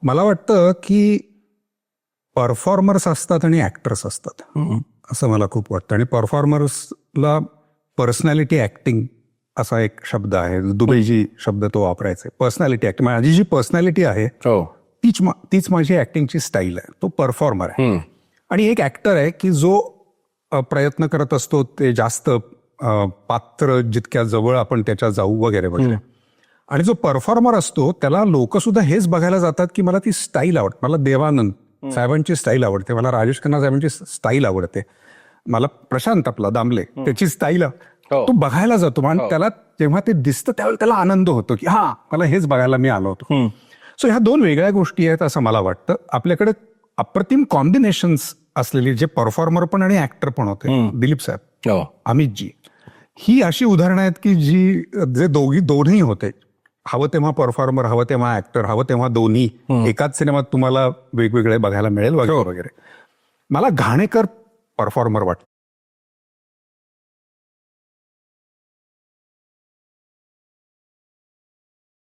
मला वाटतं की परफॉर्मर्स असतात आणि ऍक्टर्स असतात असं मला खूप वाटतं. आणि परफॉर्मर्सला पर्सनॅलिटी ऍक्टिंग असा एक शब्द आहे, दुबईजी शब्द तो वापरायचा. पर्सनॅलिटी ऍक्टिंग, माझी जी पर्सनॅलिटी आहे तीच माझी ऍक्टिंगची स्टाईल आहे. तो परफॉर्मर आहे. आणि एक ऍक्टर आहे की जो प्रयत्न करत असतो ते जास्त पात्र जितक्या जवळ आपण त्याच्या जाऊ वगैरे वगैरे. आणि जो परफॉर्मर असतो त्याला लोक सुद्धा हेच बघायला जातात की मला ती स्टाईल आवडते. मला देवानंद साहेबांची स्टाईल आवडते, मला राजेश खन्ना साहेबांची स्टाईल आवडते, मला प्रशांत आपला दामले त्याची स्टाईल तो बघायला जातो. आणि त्याला जेव्हा ते दिसतं त्यावेळेला त्याला आनंद होतो की हा मला हेच बघायला मी आलो होतो. सो ह्या दोन वेगळ्या गोष्टी आहेत असं मला वाटतं. आपल्याकडे अप्रतिम कॉम्बिनेशन्स असलेली जे परफॉर्मर पण आणि ऍक्टर पण होते, दिलीप साहेब, अमितजी, ही अशी उदाहरणं आहेत की जे दोन्ही होते. हवं तेव्हा परफॉर्मर, हवं तेव्हा ऍक्टर, हवं तेव्हा दोन्ही एकाच सिनेमात तुम्हाला वेगवेगळे बघायला मिळेल वगैरे वगैरे. मला घाणेकर परफॉर्मर वाटतं.